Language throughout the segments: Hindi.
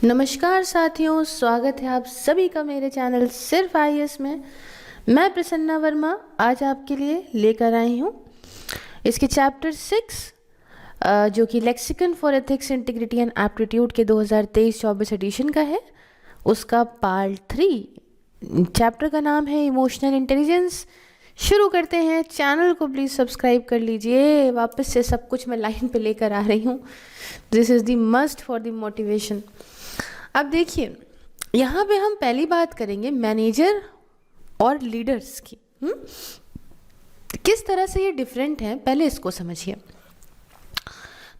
नमस्कार साथियों, स्वागत है आप सभी का मेरे चैनल सिर्फ IAS में। मैं प्रसन्ना वर्मा आज आपके लिए लेकर आई हूँ इसके चैप्टर 6 जो कि lexicon for ethics, integrity and aptitude के 2023-24 एडिशन का है, उसका पार्ट 3। चैप्टर का नाम है इमोशनल इंटेलिजेंस। शुरू करते हैं। चैनल को प्लीज़ सब्सक्राइब कर लीजिए। वापस से सब कुछ मैं लाइन पे लेकर आ रही हूँ। This is the must for the motivation. अब देखिए, यहाँ पे हम पहली बात करेंगे मैनेजर और लीडर्स की। किस तरह से ये डिफरेंट हैं, पहले इसको समझिए।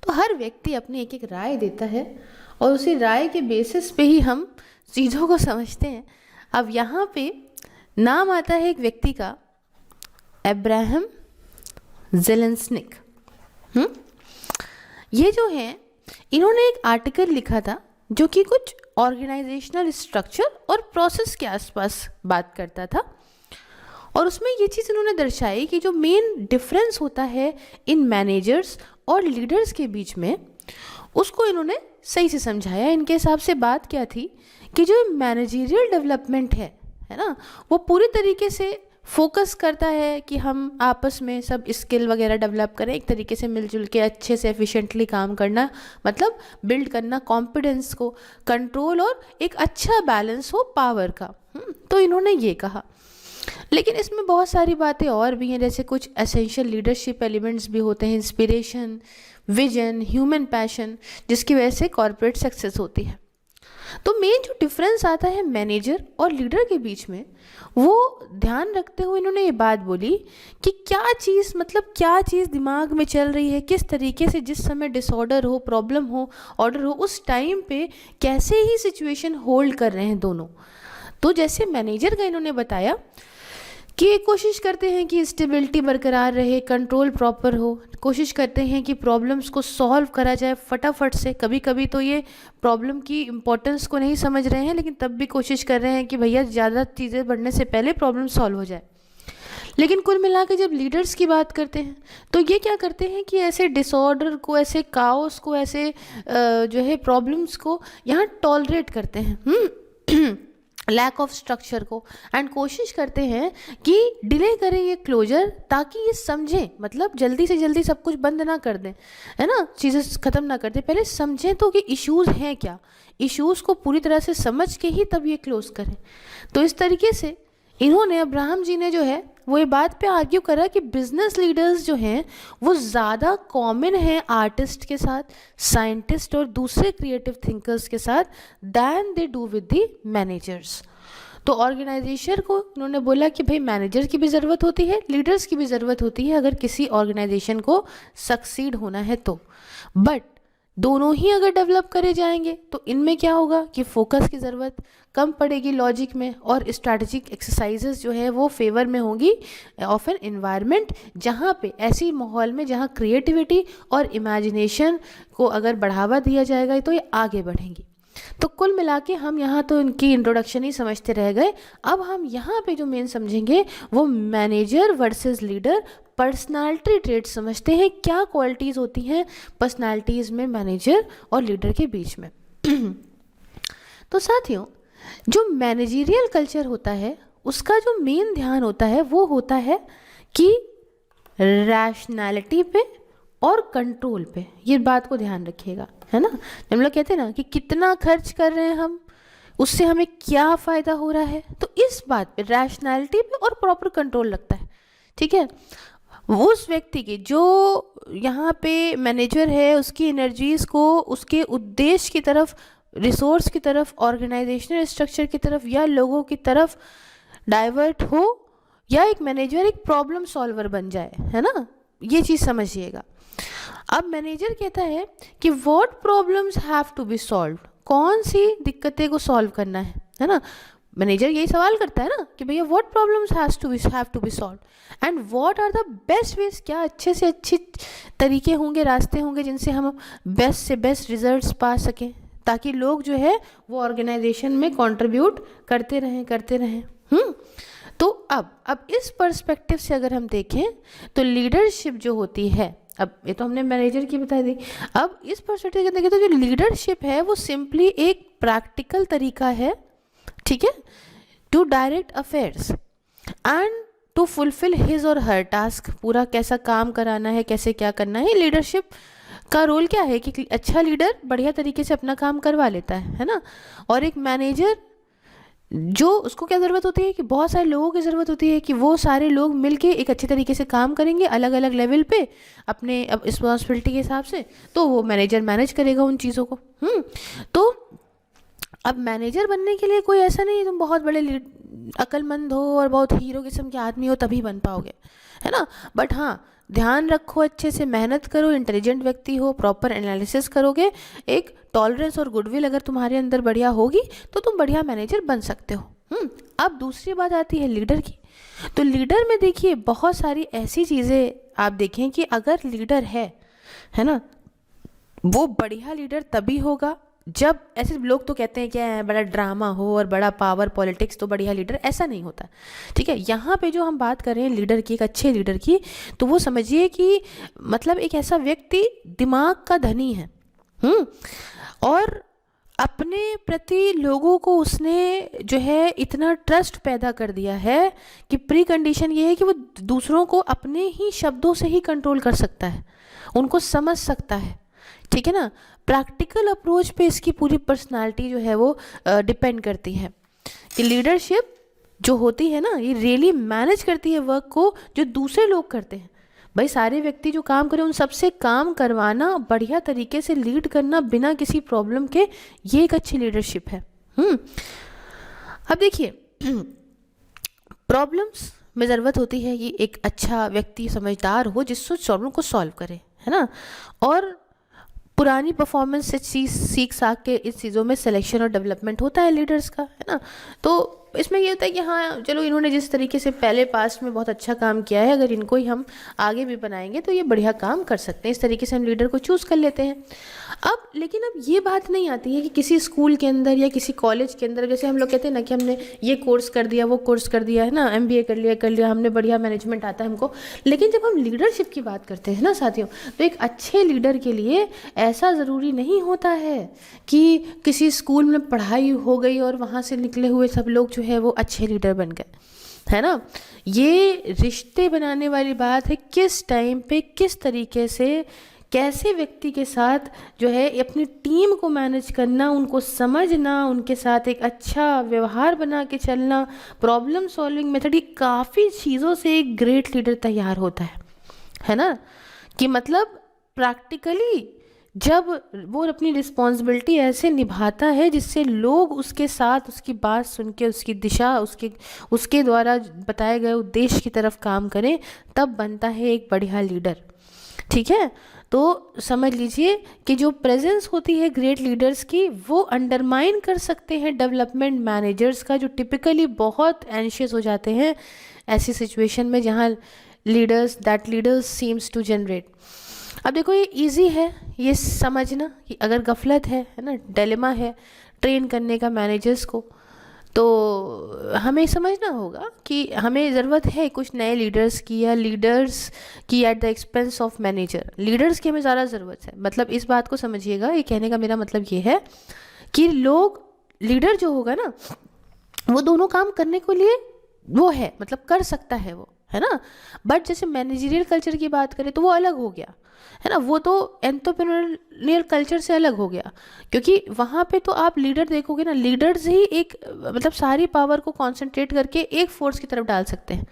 तो हर व्यक्ति अपनी एक एक राय देता है और उसी राय के बेसिस पे ही हम चीज़ों को समझते हैं। अब यहाँ पे नाम आता है एक व्यक्ति का, अब्राहम ज़ेलेंस्निक। ये जो है, इन्होंने एक आर्टिकल लिखा था जो कि कुछ ऑर्गेनाइजेशनल स्ट्रक्चर और प्रोसेस के आसपास बात करता था, और उसमें ये चीज़ इन्होंने दर्शाई कि जो मेन डिफरेंस होता है इन मैनेजर्स और लीडर्स के बीच में, उसको इन्होंने सही से समझाया। इनके हिसाब से बात क्या थी कि जो मैनेजरियल डेवलपमेंट है ना, वो पूरी तरीके से फोकस करता है कि हम आपस में सब स्किल वगैरह डेवलप करें, एक तरीके से मिलजुल के अच्छे से एफिशिएंटली काम करना, मतलब बिल्ड करना कॉन्फिडेंस को, कंट्रोल और एक अच्छा बैलेंस हो पावर का। तो इन्होंने ये कहा। लेकिन इसमें बहुत सारी बातें और भी हैं, जैसे कुछ एसेंशियल लीडरशिप एलिमेंट्स भी होते हैं, इंस्पिरेशन, विजन, ह्यूमन पैशन, जिसकी वजह से कॉर्पोरेट सक्सेस होती है। तो मेन जो डिफरेंस आता है मैनेजर और लीडर के बीच में, वो ध्यान रखते हुए इन्होंने ये बात बोली कि क्या चीज़ दिमाग में चल रही है, किस तरीके से जिस समय डिसऑर्डर हो, प्रॉब्लम हो, ऑर्डर हो, उस टाइम पे कैसे ही सिचुएशन होल्ड कर रहे हैं दोनों। तो जैसे मैनेजर का इन्होंने बताया कि कोशिश करते हैं कि स्टेबिलिटी बरकरार रहे, कंट्रोल प्रॉपर हो, कोशिश करते हैं कि प्रॉब्लम्स को सॉल्व करा जाए फटाफट से। कभी कभी तो ये प्रॉब्लम की इम्पोर्टेंस को नहीं समझ रहे हैं, लेकिन तब भी कोशिश कर रहे हैं कि भैया ज़्यादा चीज़ें बढ़ने से पहले प्रॉब्लम सॉल्व हो जाए। लेकिन कुल मिला के जब लीडर्स की बात करते हैं तो ये क्या करते हैं कि ऐसे डिसऑर्डर को, ऐसे काओस को, ऐसे जो है प्रॉब्लम्स को यहाँ टॉलरेट करते हैं, लैक ऑफ स्ट्रक्चर को, एंड कोशिश करते हैं कि डिले करें ये क्लोजर, ताकि ये समझें, मतलब जल्दी से जल्दी सब कुछ बंद ना कर दें, है ना, चीज़ें ख़त्म ना कर दें, पहले समझें तो कि इश्यूज़ हैं क्या, इश्यूज़ को पूरी तरह से समझ के ही तब ये क्लोज करें। तो इस तरीके से इन्होंने, अब्राहम जी ने जो है, वो ये बात पे आर्ग्यू करा कि बिजनेस लीडर्स जो हैं वो ज़्यादा कॉमन हैं आर्टिस्ट के साथ, साइंटिस्ट और दूसरे क्रिएटिव थिंकर्स के साथ than they do with the managers. तो ऑर्गेनाइजेशन को उन्होंने बोला कि भाई मैनेजर की भी ज़रूरत होती है, लीडर्स की भी ज़रूरत होती है अगर किसी ऑर्गेनाइजेशन को सक्सीड होना है तो। बट दोनों ही अगर डेवलप करे जाएंगे तो इनमें क्या होगा कि फोकस की ज़रूरत कम पड़ेगी लॉजिक में, और स्ट्रैटेजिक एक्सरसाइजेस जो है वो फेवर में होंगी ऑफ एन एनवायरनमेंट, जहाँ पे ऐसी माहौल में जहाँ क्रिएटिविटी और इमेजिनेशन को अगर बढ़ावा दिया जाएगा तो ये आगे बढ़ेंगी। तो कुल मिला के हम यहाँ तो इनकी इंट्रोडक्शन ही समझते रह गए। अब हम यहाँ पे जो मेन समझेंगे वो manager versus leader personality trait समझते हैं। क्या क्वालिटीज़ होती हैं पर्सनालिटीज़ में मैनेजर और लीडर के बीच में। तो साथियों, जो मैनेजरियल कल्चर होता है उसका जो मेन ध्यान होता है वो होता है कि रैशनैलिटी पे और कंट्रोल पे। ये बात को ध्यान रखिएगा, है ना। हम लोग कहते हैं ना कि कितना खर्च कर रहे हैं हम, उससे हमें क्या फ़ायदा हो रहा है, तो इस बात पे रैशनैलिटी पे और प्रॉपर कंट्रोल लगता है। ठीक है, उस व्यक्ति की जो यहाँ पे मैनेजर है, उसकी एनर्जीज़ को उसके उद्देश्य की तरफ, रिसोर्स की तरफ, ऑर्गेनाइजेशनल स्ट्रक्चर की तरफ या लोगों की तरफ डाइवर्ट हो, या एक मैनेजर एक प्रॉब्लम सॉल्वर बन जाए, है ना, ये चीज़ समझिएगा। अब मैनेजर कहता है कि what problems have to be solved, कौन सी दिक्कतें को सॉल्व करना है ना। मैनेजर यही सवाल करता है ना कि भैया what problems have to be solved and what are the best ways, क्या अच्छे से अच्छी तरीके होंगे, रास्ते होंगे जिनसे हम बेस्ट से बेस्ट रिजल्ट्स पा सकें, ताकि लोग जो है वो ऑर्गेनाइजेशन में कंट्रीब्यूट करते रहें। तो अब इस पर्सपेक्टिव से अगर हम देखें तो लीडरशिप जो होती है, अब ये तो हमने मैनेजर की बता दी, अब इस पर्सपेक्टिव से देखें तो जो लीडरशिप है वो सिंपली एक प्रैक्टिकल तरीका है, ठीक है, to direct affairs and to fulfil his or her task. पूरा कैसा काम कराना है, कैसे क्या करना है। लीडरशिप का रोल क्या है कि अच्छा लीडर बढ़िया तरीके से अपना काम करवा लेता है ना। और एक मैनेजर जो उसको क्या ज़रूरत होती है कि बहुत सारे लोगों की ज़रूरत होती है कि वो सारे लोग मिलके एक अच्छे तरीके से काम करेंगे अलग अलग लेवल पे अपने रिस्पॉन्सिबिलिटी के हिसाब से, तो वो मैनेजर मैनेज करेगा उन चीज़ों को। तो अब मैनेजर बनने के लिए कोई ऐसा नहीं है तुम बहुत बड़े अक्लमंद हो और बहुत हीरो किस्म के आदमी हो तभी बन पाओगे, है ना। बट हाँ, ध्यान रखो, अच्छे से मेहनत करो, इंटेलिजेंट व्यक्ति हो, प्रॉपर एनालिसिस करोगे, एक टॉलरेंस और गुडविल अगर तुम्हारे अंदर बढ़िया होगी तो तुम बढ़िया मैनेजर बन सकते हो। अब दूसरी बात आती है लीडर की। तो लीडर में देखिए बहुत सारी ऐसी चीज़ें आप देखें कि अगर लीडर है ना, वो बढ़िया लीडर तभी होगा जब, ऐसे लोग तो कहते हैं क्या बड़ा ड्रामा हो और बड़ा पावर पॉलिटिक्स तो बढ़िया लीडर, ऐसा नहीं होता, ठीक है। यहाँ पे जो हम बात कर रहे हैं लीडर की, एक अच्छे लीडर की, तो वो समझिए कि मतलब एक ऐसा व्यक्ति दिमाग का धनी है, और अपने प्रति लोगों को उसने जो है इतना ट्रस्ट पैदा कर दिया है कि प्री कंडीशन ये है कि वो दूसरों को अपने ही शब्दों से ही कंट्रोल कर सकता है, उनको समझ सकता है, ठीक है ना। प्रैक्टिकल अप्रोच पे इसकी पूरी पर्सनालिटी जो है वो डिपेंड करती है कि लीडरशिप जो होती है ना, ये रियली मैनेज करती है वर्क को जो दूसरे लोग करते हैं। भाई सारे व्यक्ति जो काम करें उन सबसे काम करवाना, बढ़िया तरीके से लीड करना बिना किसी प्रॉब्लम के, ये एक अच्छी लीडरशिप है। अब देखिए प्रॉब्लम्स में ज़रूरत होती है कि एक अच्छा व्यक्ति समझदार हो जिससे प्रॉब्लम को सॉल्व करे, है ना। और पुरानी परफॉर्मेंस से सीख साख के इस चीज़ों में सिलेक्शन और डेवलपमेंट होता है लीडर्स का, है ना। तो इसमें ये होता है कि हाँ चलो इन्होंने जिस तरीके से पहले पास्ट में बहुत अच्छा काम किया है, अगर इनको ही हम आगे भी बनाएंगे तो ये बढ़िया काम कर सकते हैं, इस तरीके से हम लीडर को चूज़ कर लेते हैं। अब लेकिन अब ये बात नहीं आती है कि किसी स्कूल के अंदर या किसी कॉलेज के अंदर, जैसे हम लोग कहते हैं ना कि हमने ये कोर्स कर दिया, वो कोर्स कर दिया, है ना, MBA कर लिया हमने, बढ़िया मैनेजमेंट आता है हमको। लेकिन जब हम लीडरशिप की बात करते हैं ना साथियों, तो एक अच्छे लीडर के लिए ऐसा ज़रूरी नहीं होता है कि किसी स्कूल में पढ़ाई हो गई और वहाँ से निकले हुए सब लोग जो है वो अच्छे लीडर बन गए, है ना। ये रिश्ते बनाने वाली बात है, किस टाइम पे किस तरीके से कैसे व्यक्ति के साथ जो है अपनी टीम को मैनेज करना, उनको समझना, उनके साथ एक अच्छा व्यवहार बना के चलना, प्रॉब्लम सॉल्विंग मेथड, ये काफ़ी चीज़ों से एक ग्रेट लीडर तैयार होता है ना। कि मतलब प्रैक्टिकली जब वो अपनी रिस्पॉन्सिबिलिटी ऐसे निभाता है जिससे लोग उसके साथ उसकी बात सुन के उसकी दिशा उसके द्वारा बताए गए उद्देश्य की तरफ काम करें, तब बनता है एक बढ़िया लीडर, ठीक है। तो समझ लीजिए कि जो प्रेजेंस होती है ग्रेट लीडर्स की, वो अंडरमाइन कर सकते हैं डेवलपमेंट मैनेजर्स का, जो टिपिकली बहुत एंशियस हो जाते हैं ऐसी सिचुएशन में जहाँ लीडर्स सीम्स टू जनरेट। अब देखो ये इजी है ये समझना कि अगर गफलत है ना, डिलेमा है ट्रेन करने का मैनेजर्स को, तो हमें समझना होगा कि हमें ज़रूरत है कुछ नए लीडर्स की, या लीडर्स की at the expense of manager. Leaders की हमें ज़्यादा ज़रूरत है, मतलब इस बात को समझिएगा, ये कहने का मेरा मतलब ये है कि लीडर जो होगा ना वो दोनों काम करने के लिए वो है, मतलब कर सकता है वो, है ना। बट जैसे मैनेजरियल कल्चर की बात करें तो वो अलग हो गया, है ना, वो तो एंटरप्रेन्योरियल कल्चर से अलग हो गया, क्योंकि वहाँ पे तो आप लीडर देखोगे ना, लीडर्स ही एक मतलब सारी पावर को कॉन्सेंट्रेट करके एक फोर्स की तरफ डाल सकते हैं,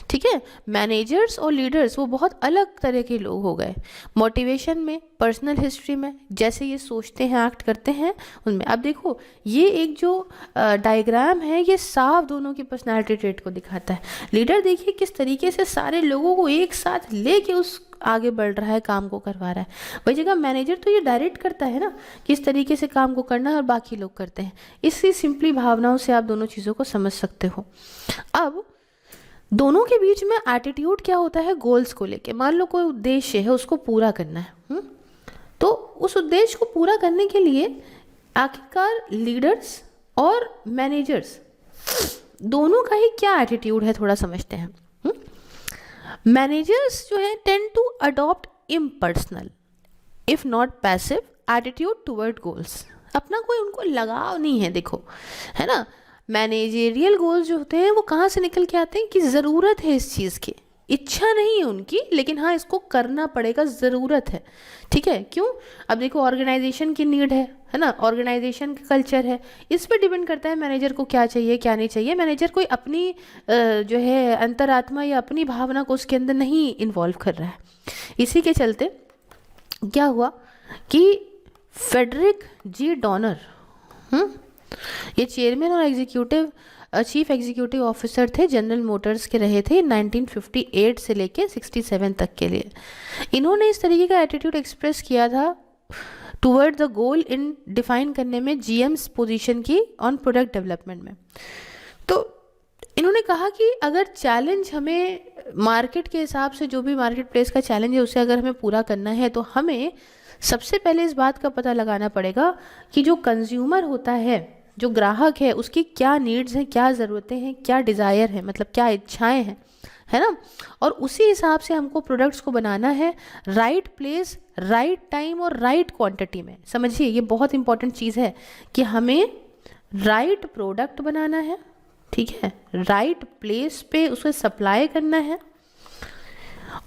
ठीक है। मैनेजर्स और लीडर्स वो बहुत अलग तरह के लोग हो गए, मोटिवेशन में, पर्सनल हिस्ट्री में, जैसे ये सोचते हैं एक्ट करते हैं उनमें। अब देखो ये एक जो डायग्राम है ये साफ दोनों की पर्सनालिटी ट्रेट को दिखाता है। लीडर देखिए किस तरीके से सारे लोगों को एक साथ लेके उस आगे बढ़ रहा है, काम को करवा रहा है। वही जगह मैनेजर तो ये डायरेक्ट करता है ना किस तरीके से काम को करना है और बाकी लोग करते हैं। इसी सिंपली भावनाओं से आप दोनों चीज़ों को समझ सकते हो। अब दोनों के बीच में एटीट्यूड क्या होता है, गोल्स को लेके। मान लो कोई उद्देश्य है उसको पूरा करना है, तो उस उद्देश्य को पूरा करने के लिए आखिरकार लीडर्स और मैनेजर्स दोनों का ही क्या एटीट्यूड है थोड़ा समझते हैं। मैनेजर्स जो है tend to adopt impersonal if not passive attitude toward goals, अपना कोई उनको लगाव नहीं है। देखो, है ना, मैनेजेरियल गोल्स जो होते हैं वो कहाँ से निकल के आते हैं कि ज़रूरत है इस चीज़ की, इच्छा नहीं है उनकी, लेकिन हाँ इसको करना पड़ेगा, ज़रूरत है। ठीक है, क्यों? अब देखो, ऑर्गेनाइजेशन की नीड है ना, ऑर्गेनाइजेशन का कल्चर है, इस पर डिपेंड करता है मैनेजर को क्या चाहिए क्या नहीं चाहिए। मैनेजर कोई अपनी जो है अंतरात्मा या अपनी भावना को उसके अंदर नहीं इन्वॉल्व कर रहा है। इसी के चलते क्या हुआ कि फ्रेडरिक जी डॉनर, ये चेयरमैन और चीफ एग्जीक्यूटिव ऑफिसर थे, जनरल मोटर्स के रहे थे 1958 से लेके 67 तक के लिए। इन्होंने इस तरीके का एटीट्यूड एक्सप्रेस किया था toward the goal in define करने में जीएम्स पोजीशन की ऑन प्रोडक्ट डेवलपमेंट में। तो इन्होंने कहा कि अगर चैलेंज हमें मार्केट के हिसाब से, जो भी मार्केट प्लेस का चैलेंज है उसे अगर हमें पूरा करना है, तो हमें सबसे पहले इस बात का पता लगाना पड़ेगा कि जो कंज्यूमर होता है, जो ग्राहक है, उसकी क्या नीड्स हैं, क्या ज़रूरतें हैं, क्या डिज़ायर है, मतलब क्या इच्छाएं हैं, है ना। और उसी हिसाब से हमको प्रोडक्ट्स को बनाना है राइट प्लेस, राइट टाइम और राइट क्वांटिटी में। समझिए, ये बहुत इंपॉर्टेंट चीज़ है कि हमें राइट प्रोडक्ट बनाना है, ठीक है, राइट प्लेस पे उसे सप्लाई करना है,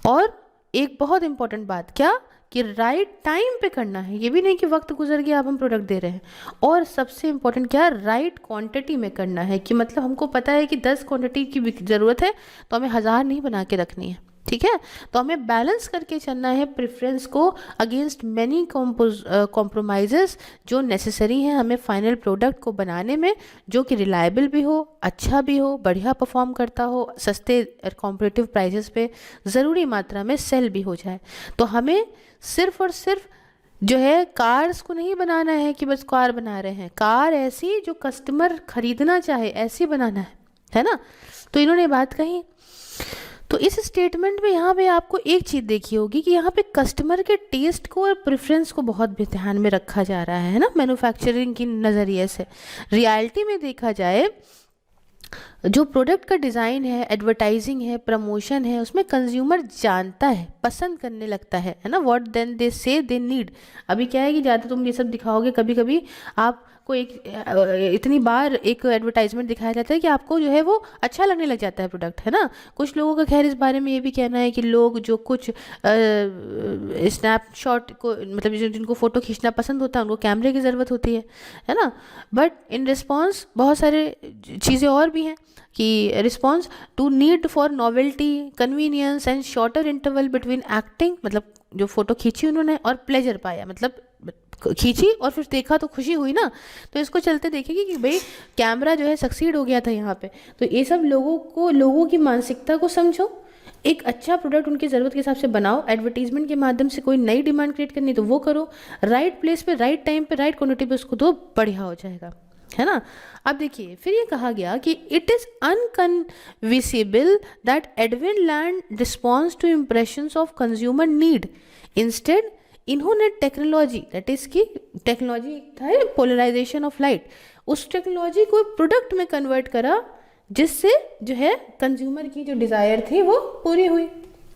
और एक बहुत इंपॉर्टेंट बात क्या कि राइट टाइम पे करना है। ये भी नहीं कि वक्त गुजर गया अब हम प्रोडक्ट दे रहे हैं। और सबसे इम्पोर्टेंट क्या है, राइट क्वांटिटी में करना है, कि मतलब हमको पता है कि 10 क्वांटिटी की ज़रूरत है तो हमें 1000 नहीं बना के रखनी है। ठीक है, तो हमें बैलेंस करके चलना है प्रेफरेंस को अगेंस्ट मैनी कॉम्प्रोमाइज़ेस जो नेसेसरी हैं हमें फाइनल प्रोडक्ट को बनाने में, जो कि रिलायबल भी हो, अच्छा भी हो, बढ़िया परफॉर्म करता हो, सस्ते कॉम्पिटिटिव प्राइसेस पे ज़रूरी मात्रा में सेल भी हो जाए। तो हमें सिर्फ और सिर्फ जो है कार्स को नहीं बनाना है कि बस कार बना रहे हैं, कार ऐसी जो कस्टमर खरीदना चाहे ऐसी बनाना है ना। तो इन्होंने बात कही। तो इस स्टेटमेंट में यहाँ पे आपको एक चीज़ देखी होगी कि यहाँ पे कस्टमर के टेस्ट को और प्रेफरेंस को बहुत भी ध्यान में रखा जा रहा है ना, मैन्युफैक्चरिंग की नज़रिए से। रियलिटी में देखा जाए, जो प्रोडक्ट का डिज़ाइन है, एडवर्टाइजिंग है, प्रमोशन है, उसमें कंज्यूमर जानता है, पसंद करने लगता है ना, व्हाट देन दे से दे नीड। अभी क्या है कि ज़्यादा तुम ये सब दिखाओगे, कभी कभी आपको इतनी बार एक एडवर्टाइजमेंट दिखाया जाता है कि आपको जो है वो अच्छा लगने लग जाता है प्रोडक्ट, है ना। कुछ लोगों का खैर इस बारे में ये भी कहना है कि लोग जो कुछ स्नैपशॉट को, मतलब जिनको फ़ोटो खींचना पसंद होता है उनको कैमरे की ज़रूरत होती है ना। बट इन रिस्पॉन्स बहुत सारे चीज़ें और भी हैं कि response to need for novelty, convenience and shorter interval between acting, मतलब जो फ़ोटो खींची उन्होंने और प्लेजर पाया, मतलब खींची और फिर देखा तो खुशी हुई ना। तो इसको चलते देखेंगे कि भाई कैमरा जो है सक्सीड हो गया था यहाँ पे। तो ये सब लोगों की मानसिकता को समझो, एक अच्छा प्रोडक्ट उनकी ज़रूरत के हिसाब से बनाओ, एडवर्टीजमेंट के माध्यम से कोई नई डिमांड क्रिएट करनी तो वो करो, राइट प्लेस पे, राइट टाइम पे, राइट क्वांटिटी पे उसको दो, बढ़िया हो जाएगा, है ना। अब देखिए, फिर ये कहा गया कि it is unconceivable that Edwin Land response to impressions of consumer need. Instead इन्होंने technology, that is key technology था पोलराइजेशन ऑफ लाइट, उस टेक्नोलॉजी को प्रोडक्ट में कन्वर्ट करा, जिससे जो है कंज्यूमर की जो डिज़ायर थी वो पूरी हुई।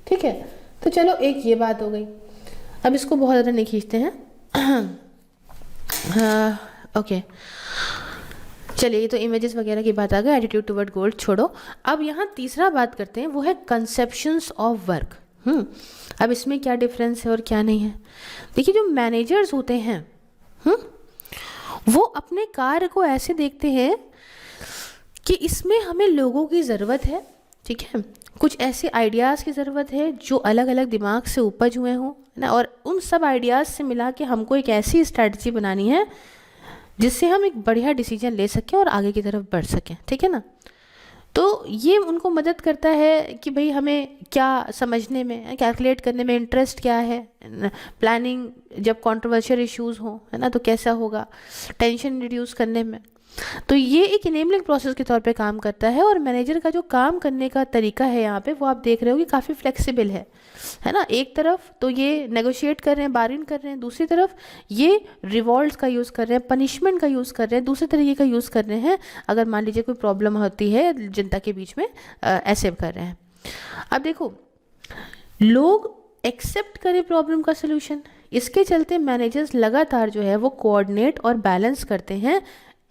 ठीक है, तो चलो एक ये बात हो गई। अब इसको बहुत ज़्यादा नहीं खींचते हैं। ओके, चलिए, ये तो इमेजेस वगैरह की बात आ गई, एटीट्यूड टुवर्ड गोल छोड़ो। अब यहाँ तीसरा बात करते हैं, वो है कंसेप्शंस ऑफ वर्क। अब इसमें क्या डिफरेंस है और क्या नहीं है। देखिए, जो मैनेजर्स होते हैं वो अपने कार्य को ऐसे देखते हैं कि इसमें हमें लोगों की ज़रूरत है, ठीक है, कुछ ऐसे आइडियाज़ की ज़रूरत है जो अलग अलग दिमाग से उपज हुए हों, है ना, और उन सब आइडियाज़ से मिला के हमको एक ऐसी स्ट्रैटेजी बनानी है जिससे हम एक बढ़िया डिसीजन ले सकें और आगे की तरफ बढ़ सकें। ठीक है ना। तो ये उनको मदद करता है कि भाई हमें क्या समझने में, कैलकुलेट करने में इंटरेस्ट क्या है, प्लानिंग जब कंट्रोवर्शियल इश्यूज़ हों, है ना, तो कैसा होगा, टेंशन रिड्यूस करने में। तो ये एक इनेबलिंग प्रोसेस के तौर पे काम करता है। और मैनेजर का जो काम करने का तरीका है यहाँ पे, वो आप देख रहे हो कि काफ़ी फ्लेक्सिबल है ना। एक तरफ तो ये नेगोशिएट कर रहे हैं, बार्गेन कर रहे हैं, दूसरी तरफ ये रिवॉर्ड्स का यूज़ कर रहे हैं, पनिशमेंट का यूज़ कर रहे हैं, दूसरे तरीके का यूज़ कर रहे हैं अगर मान लीजिए कोई प्रॉब्लम होती है जनता के बीच में, ऐसे कर रहे हैं। अब देखो, लोग एक्सेप्ट करें प्रॉब्लम का सोल्यूशन, इसके चलते मैनेजर्स लगातार जो है वो कोऑर्डिनेट और बैलेंस करते हैं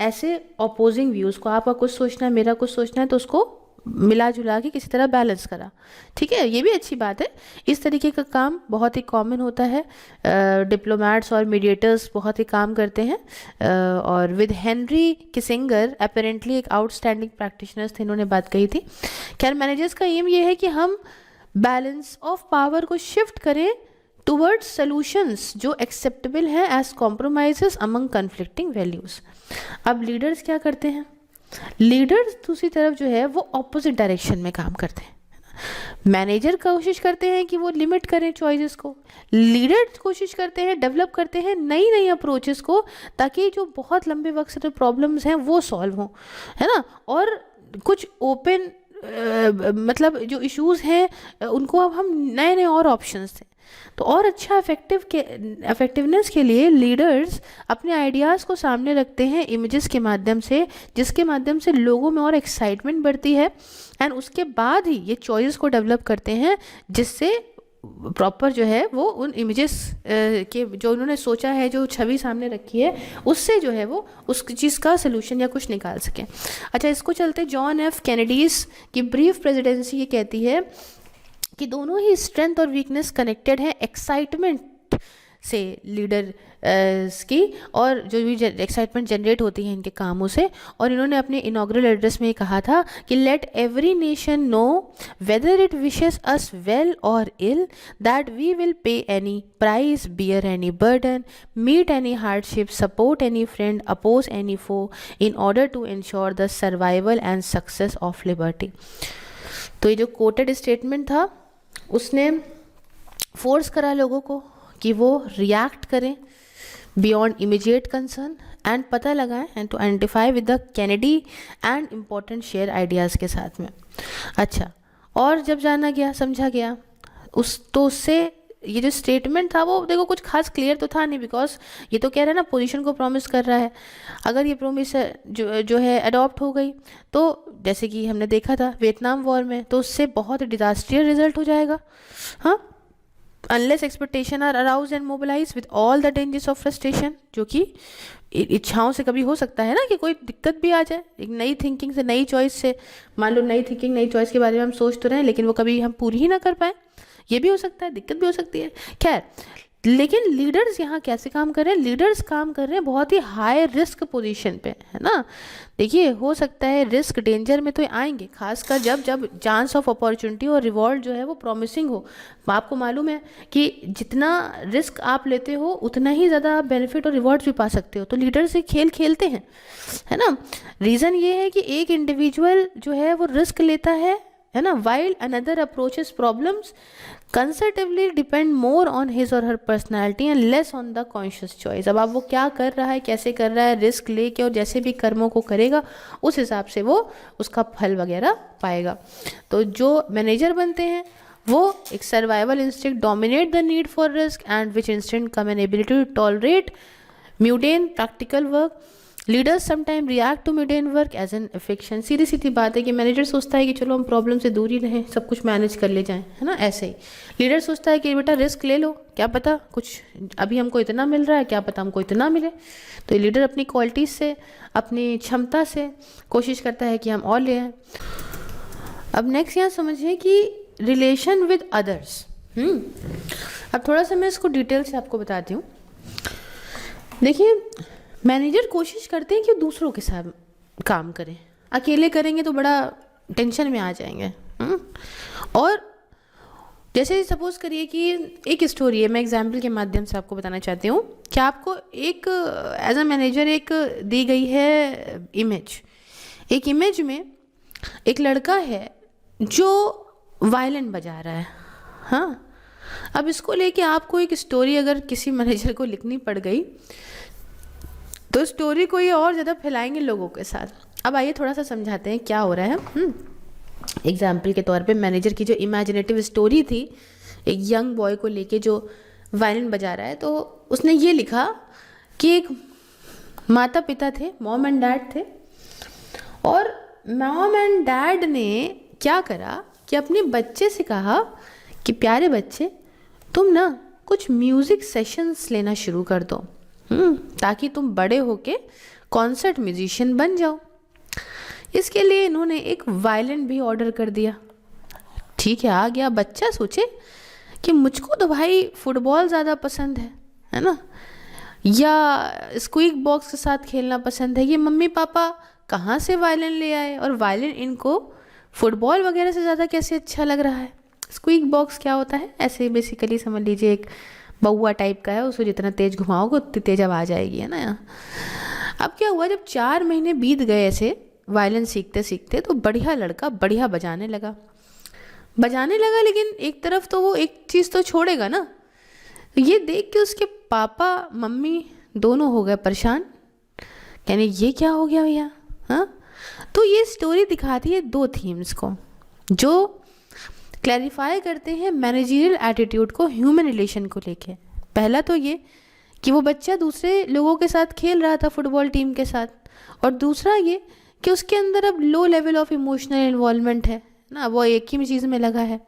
ऐसे अपोजिंग व्यूज़ को। आपका कुछ सोचना है, मेरा कुछ सोचना है, तो उसको मिला जुला के किसी तरह बैलेंस करा। ठीक है, ये भी अच्छी बात है। इस तरीके का काम बहुत ही कॉमन होता है, डिप्लोमेट्स और मीडिएटर्स बहुत ही काम करते हैं। और विद हेनरी किसिंगर अपेरेंटली एक आउटस्टैंडिंग प्रैक्टिशनर्स थे, इन्होंने बात कही थी। खैर मैनेजर्स का एम ये है कि हम बैलेंस ऑफ पावर को शिफ्ट करें टूवर्ड्स सॉल्यूशंस जो एक्सेप्टेबल हैं as compromises among conflicting values. अब लीडर्स क्या करते हैं? लीडर्स दूसरी तरफ जो है वो ऑपोजिट डायरेक्शन में काम करते हैं। मैनेजर कोशिश करते हैं कि वो लिमिट करें चॉइसेस को, लीडर्स कोशिश करते हैं, डेवलप करते हैं नई नई अप्रोचेस को, ताकि जो बहुत लंबे वक्त से प्रॉब्लम्स हैं वो सॉल्व हों, है ना। और कुछ ओपन मतलब जो इश्यूज हैं उनको अब हम नए नए और ऑप्शंस थे। तो और अच्छा इफेक्टिवनेस के लिए लीडर्स अपने आइडियाज़ को सामने रखते हैं इमेजेस के माध्यम से, जिसके माध्यम से लोगों में और एक्साइटमेंट बढ़ती है। एंड उसके बाद ही ये चॉइस को डेवलप करते हैं, जिससे प्रॉपर जो है वो उन इमेजेस के जो उन्होंने सोचा है, जो छवि सामने रखी है, उससे जो है वो उस चीज़ का सलूशन या कुछ निकाल सकें। अच्छा, इसको चलते जॉन एफ कैनेडीज की ब्रीफ प्रेसिडेंसी ये कहती है कि दोनों ही स्ट्रेंथ और वीकनेस कनेक्टेड है एक्साइटमेंट से लीडर की, और जो भी एक्साइटमेंट जनरेट होती है इनके कामों से। और इन्होंने अपने इनॉग्रल एड्रेस में कहा था कि let every nation know whether it wishes us well or ill, that we will pay any price, bear any burden, meet any hardship, support any friend, oppose any foe, in order to ensure the survival and success of liberty. तो ये जो कोटेड स्टेटमेंट था उसने फोर्स करा लोगों को कि वो रिएक्ट करें बियॉन्ड इमीडिएट कंसर्न एंड पता लगाएं and to identify with the Kennedy and important share ideas के साथ में। अच्छा, और जब जाना गया समझा गया उससे ये जो स्टेटमेंट था वो देखो कुछ खास क्लियर तो था नहीं, बिकॉज ये तो कह रहा है ना पोजीशन को प्रॉमिस कर रहा है। अगर ये प्रॉमिस जो है अडॉप्ट हो गई तो जैसे कि हमने देखा था वियतनाम वॉर में, तो उससे बहुत डिजास्ट्रियर रिजल्ट हो जाएगा। हाँ, unless expectation are arouse and mobilise with all the dangers of frustration, जो कि इच्छाओं से कभी हो सकता है ना कि कोई दिक्कत भी आ जाए, एक नई थिंकिंग से, नई चॉइस से। मान लो नई थिंकिंग, नई चॉइस के बारे में हम सोच तो रहे हैं, लेकिन वो कभी हम पूरी ही ना कर पाए, ये भी हो सकता है, दिक्कत भी हो सकती है। खैर, लेकिन लीडर्स यहाँ कैसे काम कर रहे हैं? लीडर्स काम कर रहे हैं बहुत ही हाई रिस्क पोजीशन पे, है ना। देखिए, हो सकता है रिस्क डेंजर में तो आएंगे, खासकर जब चांस ऑफ अपॉर्चुनिटी और रिवॉर्ड जो है वो प्रॉमिसिंग हो। आपको मालूम है कि जितना रिस्क आप लेते हो उतना ही ज़्यादा आप बेनिफिट और रिवॉर्ड्स भी पा सकते हो। तो लीडर्स ये खेल खेलते हैं, है ना। रीज़न ये है कि एक इंडिविजुअल जो है वो रिस्क लेता है ना, while another approaches problems conservatively depend more on his or her personality and less on the conscious choice। अब आप वो क्या कर रहा है, कैसे कर रहा है, रिस्क लेके और जैसे भी कर्मों को करेगा उस हिसाब से वो उसका फल वगैरह पाएगा। तो जो मैनेजर बनते हैं वो एक survival instinct dominate the need for risk and which instinct come an ability to tolerate mutant practical work. Leaders sometime react to mutant work as an affliction. सीधी सीधी बात है कि मैनेजर सोचता है कि चलो हम प्रॉब्लम से दूर ही रहें, सब कुछ मैनेज कर ले जाएं, है ना। ऐसे ही लीडर सोचता है कि बेटा रिस्क ले लो, क्या पता कुछ अभी हमको इतना मिल रहा है, क्या पता हमको इतना मिले। तो लीडर अपनी क्वालिटीज से, अपनी क्षमता से कोशिश करता है कि हम और ले आएँ। अब नेक्स्ट यहाँ समझिए कि रिलेशन विद अदर्स। अब थोड़ा सा मैं इसको डिटेल से आपको बताती हूँ। देखिए, मैनेजर कोशिश करते हैं कि दूसरों के साथ काम करें, अकेले करेंगे तो बड़ा टेंशन में आ जाएंगे। और जैसे सपोज करिए कि एक स्टोरी है, मैं एग्जाम्पल के माध्यम से आपको बताना चाहती हूँ कि आपको एक एज अ मैनेजर एक दी गई है इमेज। एक इमेज में एक लड़का है जो वायलिन बजा रहा है। हाँ, अब इसको लेके आपको एक स्टोरी अगर किसी मैनेजर को लिखनी पड़ गई तो स्टोरी को ये और ज़्यादा फैलाएंगे लोगों के साथ। अब आइए थोड़ा सा समझाते हैं क्या हो रहा है। एग्जाम्पल के तौर पे मैनेजर की जो इमेजिनेटिव स्टोरी थी, एक यंग बॉय को लेके जो वायलिन बजा रहा है, तो उसने ये लिखा कि एक माता पिता थे, मॉम एंड डैड थे, और मॉम एंड डैड ने क्या करा कि अपने बच्चे से कहा कि प्यारे बच्चे, तुम ना कुछ म्यूज़िक सेशंस लेना शुरू कर दो, ताकि तुम बड़े होके कॉन्सर्ट म्यूजिशियन बन जाओ। इसके लिए इन्होंने एक वायलिन भी ऑर्डर कर दिया। ठीक है, आ गया बच्चा, सोचे कि मुझको तो भाई फुटबॉल ज़्यादा पसंद है ना, या स्क्वीक बॉक्स के साथ खेलना पसंद है। ये मम्मी पापा कहाँ से वायलिन ले आए, और वायलिन इनको फुटबॉल वगैरह से ज़्यादा कैसे अच्छा लग रहा है। स्क्वीक बॉक्स क्या होता है, ऐसे बेसिकली समझ लीजिए एक बउआ टाइप का है, उसको जितना तेज घुमाओगे उतनी तेज आवाज़ आएगी, है ना। अब क्या हुआ, जब 4 महीने बीत गए ऐसे वायलिन सीखते सीखते, तो बढ़िया लड़का बढ़िया बजाने लगा। लेकिन एक तरफ तो वो एक चीज़ तो छोड़ेगा ना। ये देख के उसके पापा मम्मी दोनों हो गए परेशान, यानी ये क्या हो गया भैया। हाँ, तो ये स्टोरी दिखाती है 2 थीम्स को जो क्लैरिफाई करते हैं मैनेजरियल एटीट्यूड को ह्यूमन रिलेशन को लेके। पहला तो ये कि वो बच्चा दूसरे लोगों के साथ खेल रहा था फुटबॉल टीम के साथ, और दूसरा ये कि उसके अंदर अब low level of emotional involvement है ना, वो एक ही चीज़ में लगा है।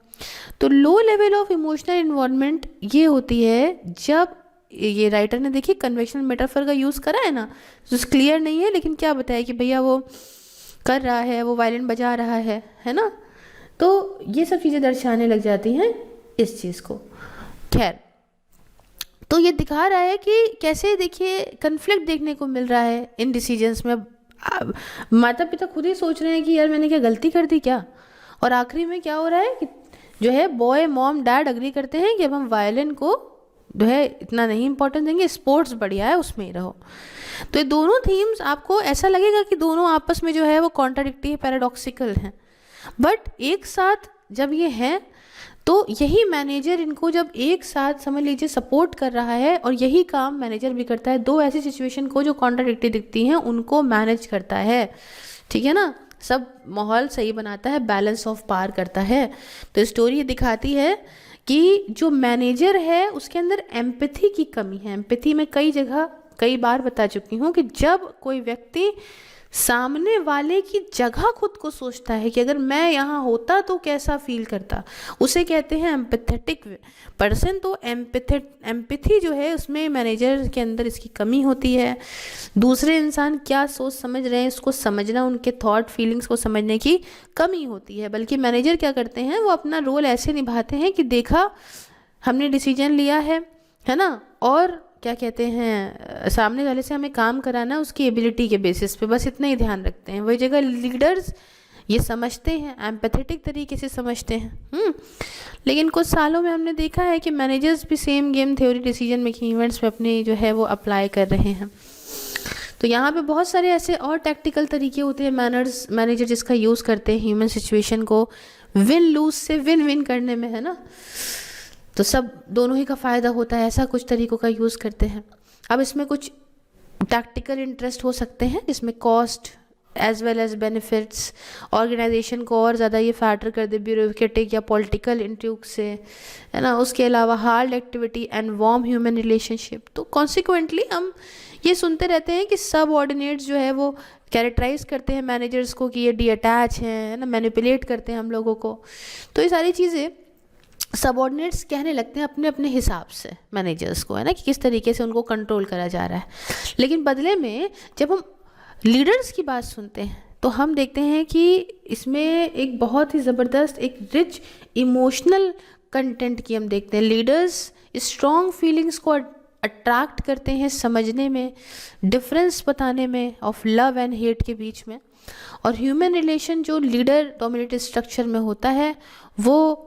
तो low level of emotional involvement ये होती है जब, ये राइटर ने देखिए कन्वेंशनल मेटाफर का यूज़ करा है ना, जो क्लियर नहीं है, लेकिन क्या बताया कि भैया वो कर रहा है, वो वायलिन बजा रहा है ना। तो ये सब चीज़ें दर्शाने लग जाती हैं इस चीज़ को। खैर, तो ये दिखा रहा है कि कैसे देखिए कन्फ्लिक्ट देखने को मिल रहा है इन डिसीजंस में। माता पिता खुद ही सोच रहे हैं कि यार मैंने क्या गलती कर दी क्या, और आखिरी में क्या हो रहा है कि जो है बॉय मॉम डैड अग्री करते हैं कि अब हम वायलिन को जो है इतना नहीं इम्पोर्टेंस देंगे, स्पोर्ट्स बढ़िया है उसमें ही रहो। तो ये दोनों थीम्स आपको ऐसा लगेगा कि दोनों आपस में जो है वो कॉन्ट्राडिक्टरी पैराडॉक्सिकल हैं, बट एक साथ जब ये हैं तो यही मैनेजर इनको जब एक साथ समझ लीजिए सपोर्ट कर रहा है, और यही काम मैनेजर भी करता है, 2 ऐसी सिचुएशन को जो कॉन्ट्राडिक्टरी दिखती हैं उनको मैनेज करता है। ठीक है ना, सब माहौल सही बनाता है, बैलेंस ऑफ पावर करता है। तो स्टोरी ये दिखाती है कि जो मैनेजर है उसके अंदर एम्पैथी की कमी है। एम्पैथी में कई बार बता चुकी हूँ कि जब कोई व्यक्ति सामने वाले की जगह खुद को सोचता है कि अगर मैं यहाँ होता तो कैसा फील करता, उसे कहते हैं एम्पैथेटिक पर्सन। तो एम्पैथी जो है उसमें मैनेजर के अंदर इसकी कमी होती है। दूसरे इंसान क्या सोच समझ रहे हैं उसको समझना, उनके थॉट फीलिंग्स को समझने की कमी होती है। बल्कि मैनेजर क्या करते हैं, वो अपना रोल ऐसे निभाते हैं कि देखा हमने डिसीजन लिया है ना, और क्या कहते हैं सामने वाले से हमें काम कराना उसकी एबिलिटी के बेसिस पे, बस इतना ही ध्यान रखते हैं। वही जगह लीडर्स ये समझते हैं, एम्पैथेटिक तरीके से समझते हैं। लेकिन कुछ सालों में हमने देखा है कि मैनेजर्स भी same game theory decision making events में अपने जो है वो अप्लाई कर रहे हैं। तो यहाँ पे बहुत सारे ऐसे और टैक्टिकल तरीके होते हैं मैनेजर जिसका यूज़ करते हैं ह्यूमन सिचुएशन को विन लूज से विन विन करने में, है ना। तो सब दोनों ही का फ़ायदा होता है, ऐसा कुछ तरीक़ों का यूज़ करते हैं। अब इसमें कुछ टैक्टिकल इंटरेस्ट हो सकते हैं जिसमें cost as well as benefits, organisation को और ज़्यादा ये फैक्टर कर दे ब्यूरोक्रेटिक या पॉलिटिकल इंट्यूक से, है ना। उसके अलावा hard activity and warm human relationship. तो कॉन्सिक्वेंटली हम ये सुनते रहते हैं कि सब ऑर्डिनेट्स जो है वो कैरेक्टराइज करते हैं मैनेजर्स को कि ये डी अटैच हैं, है ना, मैनिपुलेट करते हैं हम लोगों को। तो ये सारी चीज़ें सबऑर्डिनेट्स कहने लगते हैं अपने अपने हिसाब से मैनेजर्स को, है ना, कि किस तरीके से उनको कंट्रोल करा जा रहा है। लेकिन बदले में जब हम लीडर्स की बात सुनते हैं तो हम देखते हैं कि इसमें एक बहुत ही ज़बरदस्त एक रिच इमोशनल कंटेंट की हम देखते हैं। लीडर्स स्ट्रॉन्ग फीलिंग्स को अट्रैक्ट करते हैं समझने में, डिफरेंस बताने में ऑफ लव एंड हेट के बीच में। और ह्यूमन रिलेशन जो लीडर डोमिनेटेड स्ट्रक्चर में होता है वो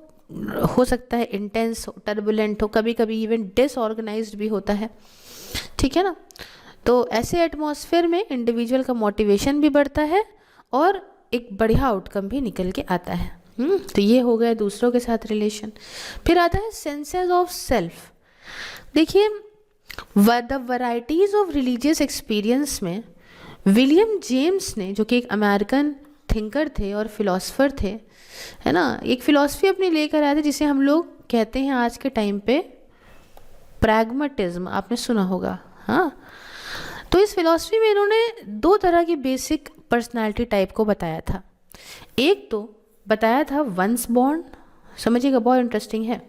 हो सकता है इंटेंस हो, टर्बुलेंट हो, कभी कभी इवन डिसऑर्गेनाइज्ड भी होता है। ठीक है ना। तो ऐसे एटमॉस्फेयर में इंडिविजुअल का मोटिवेशन भी बढ़ता है और एक बढ़िया आउटकम भी निकल के आता है। तो ये हो गया दूसरों के साथ रिलेशन। फिर आता है सेंसेस ऑफ सेल्फ। देखिए the varieties of religious experience में विलियम जेम्स ने, जो कि एक अमेरिकन थिंकर थे और फिलोसफर थे, है ना, एक फ़िलॉसफी अपनी लेकर आए थे जिसे हम लोग कहते हैं आज के टाइम पे प्रैग्मेटिज्म। आपने सुना होगा, हाँ। तो इस फिलॉसफी में इन्होंने 2 तरह की बेसिक पर्सनालिटी टाइप को बताया था। एक तो बताया था वंस बॉर्न, समझिएगा बहुत इंटरेस्टिंग है,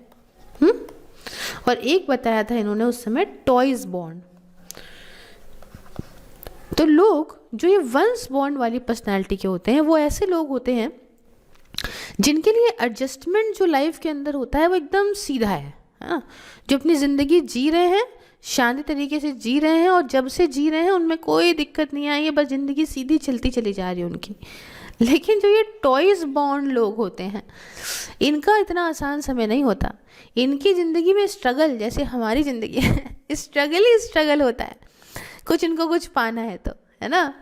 और एक बताया था इन्होंने उस समय टॉयज बॉन्ड। तो लोग जो ये वंस बॉन्ड वाली पर्सनालिटी के होते हैं वो ऐसे लोग होते हैं जिनके लिए एडजस्टमेंट जो लाइफ के अंदर होता है वो एकदम सीधा है ना, जो अपनी ज़िंदगी जी रहे हैं, शांति तरीके से जी रहे हैं, और जब से जी रहे हैं उनमें कोई दिक्कत नहीं आई है, बस ज़िंदगी सीधी चलती चली जा रही है उनकी। लेकिन जो ये टॉयज बॉन्ड लोग होते हैं इनका इतना आसान समय नहीं होता, इनकी ज़िंदगी में स्ट्रगल जैसे हमारी ज़िंदगी है स्ट्रगल ही स्ट्रगल होता है, कुछ इनको कुछ पाना है तो, है ना।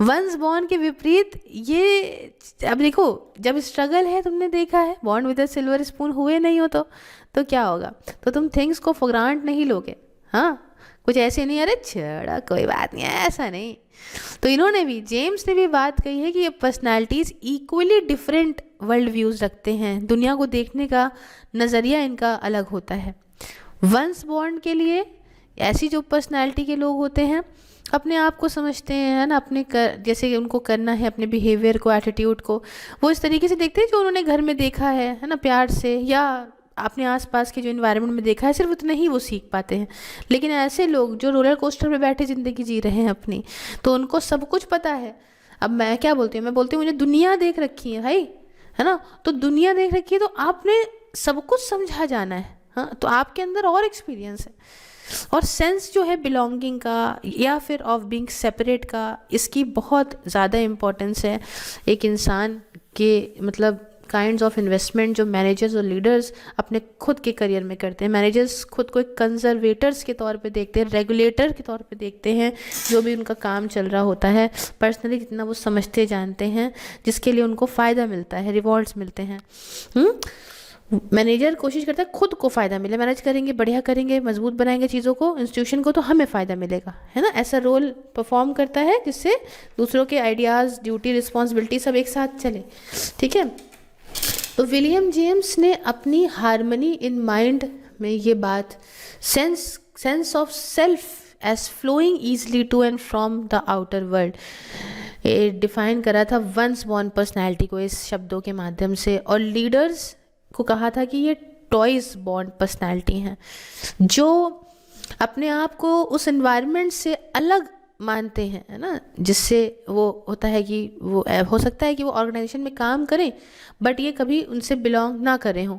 वंस बॉन्ड के विपरीत ये, अब देखो जब स्ट्रगल है, तुमने देखा है bond with a silver spoon हुए नहीं हो तो क्या होगा, तो तुम थिंग्स को फॉर ग्रांट नहीं लोगे, हाँ कुछ ऐसे नहीं अरे छोड़ा कोई बात नहीं है, ऐसा नहीं। तो इन्होंने भी, जेम्स ने भी बात कही है कि ये personalities equally different world views रखते हैं, दुनिया को देखने का नज़रिया इनका अलग होता है। वंस बॉन्ड के लिए ऐसी जो पर्सनालिटी के लोग होते हैं अपने आप को समझते हैं, है ना, अपने जैसे उनको करना है, अपने बिहेवियर को, एटीट्यूड को वो इस तरीके से देखते हैं जो उन्होंने घर में देखा है ना, प्यार से, या अपने आसपास के जो इन्वायरमेंट में देखा है, सिर्फ उतना ही वो सीख पाते हैं। लेकिन ऐसे लोग जो रोलर कोस्टर पे बैठे ज़िंदगी जी रहे हैं अपनी, तो उनको सब कुछ पता है। अब मैं क्या बोलती हूँ, मैं बोलती हूँ मुझे दुनिया देख रखी है भाई, है ना, तो दुनिया देख रखी है तो आपने सब कुछ समझा जाना है, हाँ, तो आपके अंदर और एक्सपीरियंस है, और सेंस जो है बिलोंगिंग का या फिर ऑफ बीइंग सेपरेट का, इसकी बहुत ज़्यादा इम्पोर्टेंस है एक इंसान के, मतलब काइंड्स ऑफ इन्वेस्टमेंट जो मैनेजर्स और लीडर्स अपने खुद के करियर में करते हैं। मैनेजर्स खुद को एक कंजर्वेटर्स के तौर पे देखते हैं, रेगुलेटर के तौर पे देखते हैं, जो भी उनका काम चल रहा होता है पर्सनली जितना वो समझते जानते हैं, जिसके लिए उनको फ़ायदा मिलता है, रिवॉर्ड्स मिलते हैं। मैनेजर कोशिश करता है खुद को फ़ायदा मिले, मैनेज करेंगे, बढ़िया करेंगे, मजबूत बनाएंगे चीज़ों को, इंस्टीट्यूशन को, तो हमें फ़ायदा मिलेगा, है ना, ऐसा रोल परफॉर्म करता है जिससे दूसरों के आइडियाज़, ड्यूटी, रिस्पॉन्सिबिलिटी सब एक साथ चले, ठीक है। तो विलियम जेम्स ने अपनी हार्मनी इन माइंड में ये बात, sense of self as flowing easily to and from the outer world, ये डिफाइन करा था वंस बॉर्न पर्सनैलिटी को इस शब्दों के माध्यम से, और लीडर्स को कहा था कि ये टॉयज बॉन्ड पर्सनैलिटी हैं जो अपने आप को उस एनवायरनमेंट से अलग मानते हैं, है ना, जिससे वो होता है कि वो हो सकता है कि वो ऑर्गेनाइजेशन में काम करें बट ये कभी उनसे बिलोंग ना करें हों।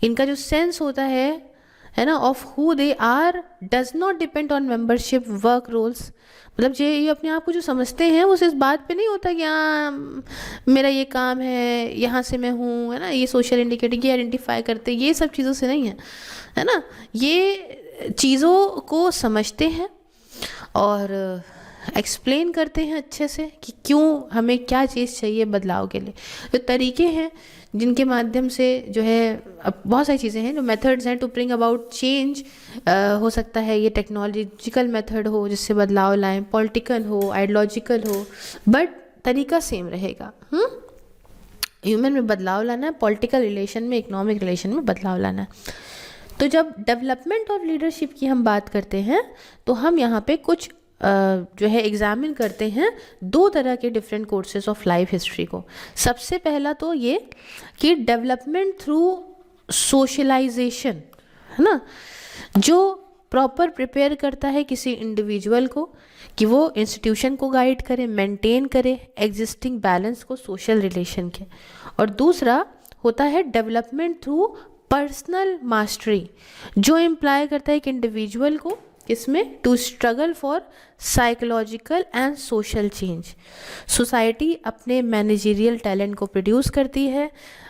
इनका जो सेंस होता है ना, of who they are does not depend on membership, work roles, मतलब ये अपने आप को जो समझते हैं वो इस बात पे नहीं होता कि हाँ मेरा ये काम है, यहाँ से मैं हूँ, है ना, ये सोशल इंडिकेटर ये आइडेंटिफाई करते, ये सब चीज़ों से नहीं है ना, ये चीज़ों को समझते हैं और एक्सप्लेन करते हैं अच्छे से कि क्यों हमें क्या चीज़ चाहिए बदलाव के लिए। जो तरीके हैं जिनके माध्यम से जो है, अब बहुत सारी चीज़ें हैं जो मेथड्स हैं टू ब्रिंग अबाउट चेंज, हो सकता है ये टेक्नोलॉजिकल मेथड हो जिससे बदलाव लाएं, पॉलिटिकल हो, आइडियोलॉजिकल हो, बट तरीका सेम रहेगा। ह्यूमन में बदलाव लाना है, पॉलिटिकल रिलेशन में, इकोनॉमिक रिलेशन में बदलाव लाना है। तो जब डेवलपमेंट ऑफ लीडरशिप की हम बात करते हैं तो हम यहाँ पे कुछ जो है एग्जामिन करते हैं दो तरह के different courses of life history को। सबसे पहला तो ये कि डेवलपमेंट थ्रू सोशलाइजेशन, है ना, जो प्रॉपर प्रिपेयर करता है किसी इंडिविजुअल को कि वो इंस्टीट्यूशन को गाइड करे, मेंटेन करे एग्जिस्टिंग बैलेंस को सोशल रिलेशन के। और दूसरा होता है डेवलपमेंट थ्रू पर्सनल मास्टरी, जो इम्प्लाई करता है एक इंडिविजुअल को इसमें to struggle for psychological and social change. Society अपने मैनेजरियल टैलेंट को प्रोड्यूस करती है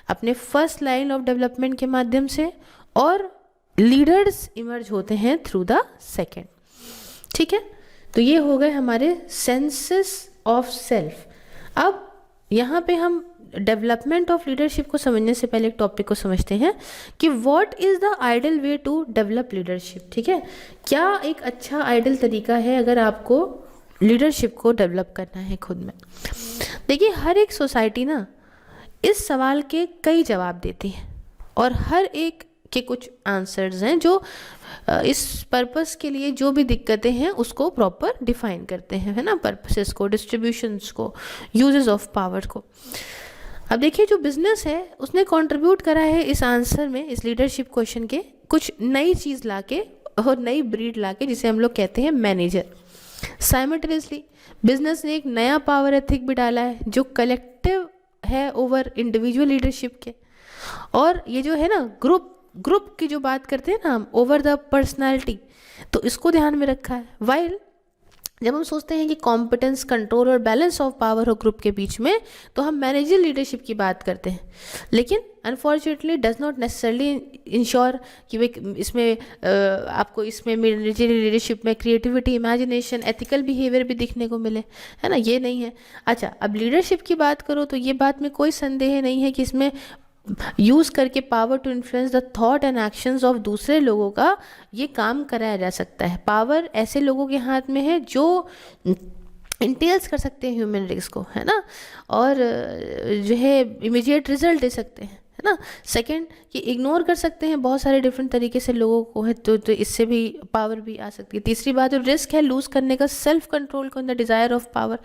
अपने फर्स्ट लाइन ऑफ डेवलपमेंट के माध्यम से, और लीडर्स इमर्ज होते हैं थ्रू द सेकेंड। ठीक है, तो ये हो गए हमारे सेंसेस ऑफ सेल्फ। अब यहाँ पे हम डेवलपमेंट ऑफ लीडरशिप को समझने से पहले एक टॉपिक को समझते हैं कि what is the ideal way to develop leadership. ठीक है, क्या एक अच्छा आइडियल तरीका है अगर आपको लीडरशिप को डेवलप करना है खुद में। देखिए, हर एक सोसाइटी ना इस सवाल के कई जवाब देती है और हर एक के कुछ आंसर्स हैं जो इस पर्पस के लिए जो भी दिक्कतें हैं उसको प्रॉपर डिफाइन करते हैं, है ना, पर्पसेस को, डिस्ट्रीब्यूशंस को, यूजेस ऑफ पावर को। अब देखिए, जो बिजनेस है उसने कंट्रीब्यूट करा है इस आंसर में, इस लीडरशिप क्वेश्चन के, कुछ नई चीज़ लाके और नई ब्रीड लाके, जिसे हम लोग कहते हैं मैनेजर। साइमल्टेनियसली बिजनेस ने एक नया पावर एथिक भी डाला है जो कलेक्टिव है ओवर इंडिविजुअल लीडरशिप के, और ये जो है ना ग्रुप की जो बात करते हैं ना हम, ओवर द पर्सनालिटी, तो इसको ध्यान में रखा है। वाइल जब हम सोचते हैं कि कॉम्पिटेंस, कंट्रोल और बैलेंस ऑफ पावर हो ग्रुप के बीच में, तो हम मैनेजर लीडरशिप की बात करते हैं, लेकिन unfortunately does not necessarily ensure कि वे इसमें आपको इसमें मैनेजर लीडरशिप में क्रिएटिविटी, इमेजिनेशन, एथिकल बिहेवियर भी दिखने को मिले, है ना, ये नहीं है। अच्छा, अब लीडरशिप की बात करो तो ये बात में कोई संदेह नहीं है कि इसमें यूज़ करके power to influence the thought and actions of दूसरे लोगों का ये काम कराया जा सकता है। पावर ऐसे लोगों के हाथ में है जो इंटेल्स कर सकते हैं ह्यूमन रेस को, है ना, और जो है इमीडिएट रिजल्ट दे सकते हैं, है ना। सेकंड कि इग्नोर कर सकते हैं बहुत सारे डिफरेंट तरीके से लोगों को, है तो इससे भी पावर भी आ सकती है। तीसरी बात जो रिस्क है लूज करने का, सेल्फ कंट्रोल को, द डिज़ायर ऑफ पावर,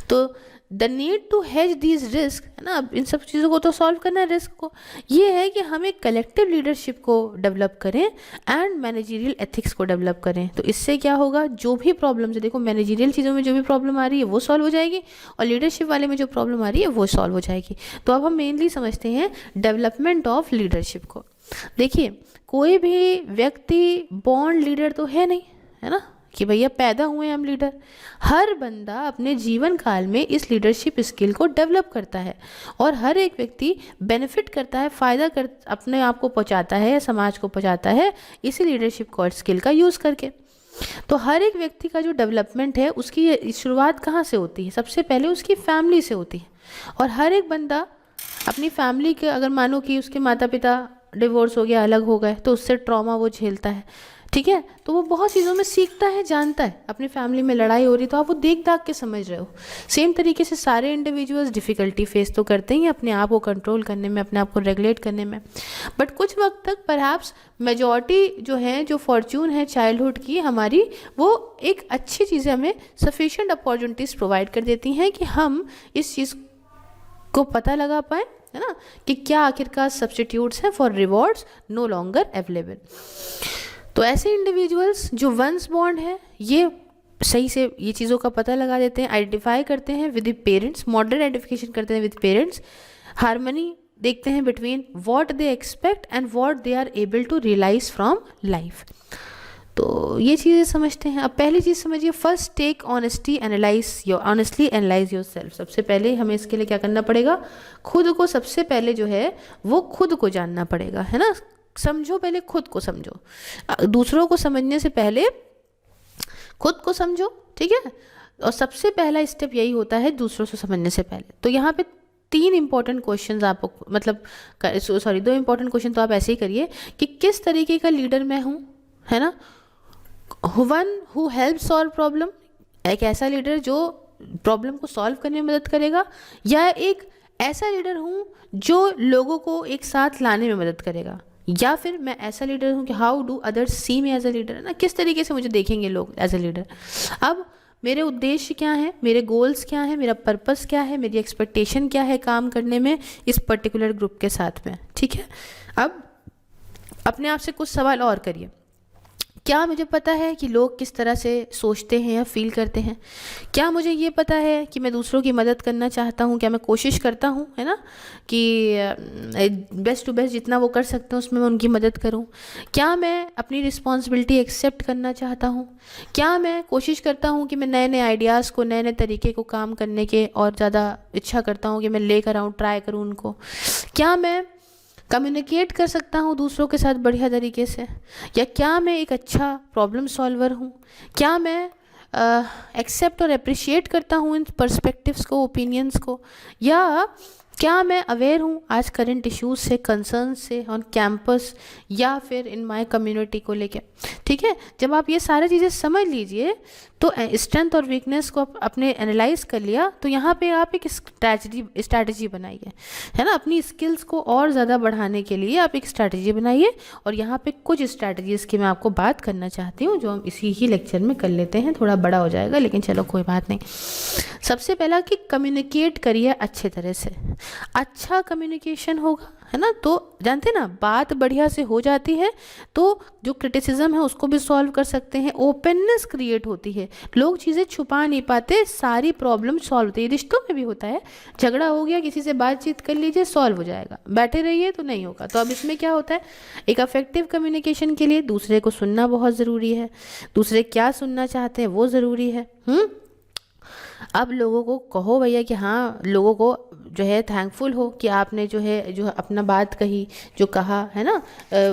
तो the need to has these risk, है ना, अब इन सब चीज़ों को तो सॉल्व करना है रिस्क को। ये है कि हम एक कलेक्टिव लीडरशिप को डेवलप करें एंड मैनेजरियल एथिक्स को डेवलप करें, तो इससे क्या होगा, जो भी प्रॉब्लम्स है, देखो मैनेजरियल चीज़ों में जो भी प्रॉब्लम आ रही है वो सॉल्व हो जाएगी, और लीडरशिप वाले में जो प्रॉब्लम आ रही है वो सॉल्व हो जाएगी। तो अब हम मेनली समझते हैं डेवलपमेंट ऑफ लीडरशिप को। देखिए, कोई भी व्यक्ति बॉर्न लीडर तो है नहीं, है ना, कि भैया पैदा हुए हम लीडर। हर बंदा अपने जीवन काल में इस लीडरशिप स्किल को डेवलप करता है, और हर एक व्यक्ति बेनिफिट करता है, फ़ायदा कर अपने आप को पहुंचाता है, समाज को पहुंचाता है इसी लीडरशिप स्किल का यूज़ करके। तो हर एक व्यक्ति का जो डेवलपमेंट है उसकी शुरुआत कहाँ से होती है, सबसे पहले उसकी फैमिली से होती है। और हर एक बंदा अपनी फैमिली के, अगर मानो कि उसके माता पिता डिवोर्स हो गया, अलग हो गए, तो उससे ट्रॉमा वो झेलता है, ठीक है, तो वो बहुत चीज़ों में सीखता है, जानता है। अपनी फैमिली में लड़ाई हो रही तो आप वो देख दाख के समझ रहे हो। सेम तरीके से सारे इंडिविजुअल्स डिफ़िकल्टी फेस तो करते ही अपने आप को कंट्रोल करने में, अपने आप को रेगुलेट करने में, बट कुछ वक्त तक परहैप्स मेजॉरिटी जो है, जो फॉर्च्यून है चाइल्डहुड की हमारी, वो एक अच्छी चीज़ें हमें सफिशिएंट अपॉर्चुनिटीज़ प्रोवाइड कर देती हैं कि हम इस चीज़ को पता लगा पाएँ, है ना, कि क्या आखिरकार सब्स्टिट्यूट्स हैं for rewards no longer available. तो ऐसे इंडिविजुअल्स जो वंस बॉर्न है, ये सही से ये चीज़ों का पता लगा देते हैं, आइडेंटिफाई करते हैं with the parents, modern identification करते हैं विद पेरेंट्स, हार्मनी देखते हैं between what they expect and what they are able to realise from life. तो ये चीज़ें समझते हैं। अब पहली चीज़ समझिए, first take honestly analyse yourself. सबसे पहले हमें इसके लिए क्या करना पड़ेगा, खुद को सबसे पहले जो है वो खुद को जानना पड़ेगा, है ना। समझो, पहले खुद को समझो, दूसरों को समझने से पहले खुद को समझो, ठीक है। और सबसे पहला स्टेप यही होता है दूसरों से समझने से पहले। तो यहाँ पे 3 इंपॉर्टेंट क्वेश्चंस आपको, मतलब 2 इंपॉर्टेंट क्वेश्चन तो आप ऐसे ही करिए कि किस तरीके का लीडर मैं हूँ, है ना। One who help solve problem, एक ऐसा लीडर जो प्रॉब्लम को सॉल्व करने में मदद करेगा, या एक ऐसा लीडर हूँ जो लोगों को एक साथ लाने में मदद करेगा, या फिर मैं ऐसा लीडर हूँ कि how do others see me as a leader, है ना, किस तरीके से मुझे देखेंगे लोग एज अ लीडर। अब मेरे उद्देश्य क्या है, मेरे गोल्स क्या है, मेरा पर्पस क्या है, मेरी एक्सपेक्टेशन क्या है काम करने में इस पर्टिकुलर ग्रुप के साथ में, ठीक है। अब अपने आप से कुछ सवाल और करिए, क्या मुझे पता है कि लोग किस तरह से सोचते हैं या फील करते हैं, क्या मुझे ये पता है कि मैं दूसरों की मदद करना चाहता हूँ, क्या मैं कोशिश करता हूँ, है ना, कि बेस्ट टू बेस्ट जितना वो कर सकते हैं उसमें मैं उनकी मदद करूँ, क्या मैं अपनी रिस्पॉन्सिबिलिटी एक्सेप्ट करना चाहता हूँ, क्या मैं कोशिश करता हूँ कि मैं नए नए आइडियाज़ को, नए नए तरीके को काम करने के और ज़्यादा इच्छा करता हूँ कि मैं लेकर आऊँ, ट्राई करूँ उनको, क्या मैं कम्युनिकेट कर सकता हूँ दूसरों के साथ बढ़िया तरीके से, या क्या मैं एक अच्छा प्रॉब्लम सॉल्वर हूँ, क्या मैं एक्सेप्ट और अप्रिशिएट करता हूँ इन पर्सपेक्टिव्स को, ओपिनियंस को, या क्या मैं अवेयर हूँ आज करंट इश्यूज से, कंसर्न से ऑन कैंपस या फिर इन माय कम्युनिटी को लेके, ठीक है। जब आप ये सारी चीज़ें समझ लीजिए तो स्ट्रेंथ और वीकनेस को अपने एनालाइज कर लिया, तो यहाँ पे आप एक स्ट्रैटेजी बनाइए, है ना, अपनी स्किल्स को और ज़्यादा बढ़ाने के लिए आप एक स्ट्रैटेजी बनाइए। और यहाँ पे कुछ स्ट्रैटेजीज़ की मैं आपको बात करना चाहती हूँ जो हम इसी ही लेक्चर में कर लेते हैं, थोड़ा बड़ा हो जाएगा लेकिन चलो कोई बात नहीं। सबसे पहला कि कम्युनिकेट करिए अच्छे तरह से, अच्छा कम्युनिकेशन होगा, है ना, तो जानते ना बात बढ़िया से हो जाती है, तो जो क्रिटिसिज्म है उसको भी सॉल्व कर सकते हैं, ओपननेस क्रिएट होती है, लोग चीज़ें छुपा नहीं पाते, सारी प्रॉब्लम सॉल्व होती है। रिश्तों में भी होता है, झगड़ा हो गया, किसी से बातचीत कर लीजिए, सॉल्व हो जाएगा, बैठे रहिए तो नहीं होगा। तो अब इसमें क्या होता है, एक अफेक्टिव कम्युनिकेशन के लिए दूसरे को सुनना बहुत ज़रूरी है, दूसरे क्या सुनना चाहते हैं वो ज़रूरी है। अब लोगों को कहो भैया कि हाँ, लोगों को जो है थैंकफुल हो कि आपने जो है जो अपना बात कही, जो कहा है ना,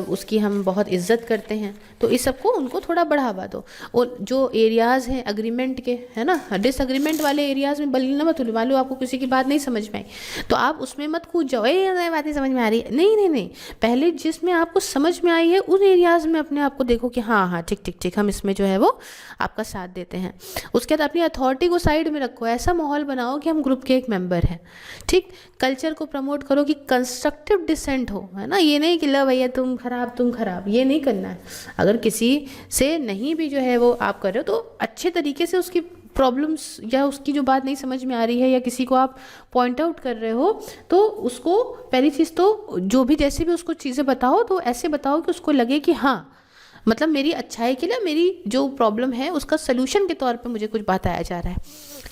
उसकी हम बहुत इज्जत करते हैं, तो इस सबको उनको थोड़ा बढ़ावा दो। और जो एरियाज़ हैं अग्रीमेंट के, है ना, डिसएग्रीमेंट वाले एरियाज़ में बलना मत, मान लो आपको किसी की बात नहीं समझ में आई तो आप उसमें मत कूद जाओ, ये बात नहीं समझ में आ रही है, नहीं नहीं नहीं, पहले जिसमें आपको समझ में आई है उन एरियाज़ में अपने आप को देखो कि हाँ हाँ ठीक ठीक ठीक, हम इसमें जो है वो आपका साथ देते हैं। उसके बाद अपनी अथॉरिटी को साइड में रखो, ऐसा माहौल बनाओ कि हम ग्रुप के एक मेंबर हैं, ठीक। कल्चर को प्रमोट करो कि कंस्ट्रक्टिव डिसेंट हो, है ना, ये नहीं कि लो भैया तुम खराब, ये नहीं करना है। अगर किसी से नहीं भी जो है वो आप कर रहे हो तो अच्छे तरीके से उसकी प्रॉब्लम्स या उसकी जो बात नहीं समझ में आ रही है या किसी को आप पॉइंट आउट कर रहे हो तो उसको पहली चीज़ तो जो भी जैसे भी उसको चीज़ें बताओ तो ऐसे बताओ कि उसको लगे कि हाँ, मतलब मेरी अच्छाई के लिए मेरी जो प्रॉब्लम है उसका सलूशन के तौर पे मुझे कुछ बताया जा रहा है,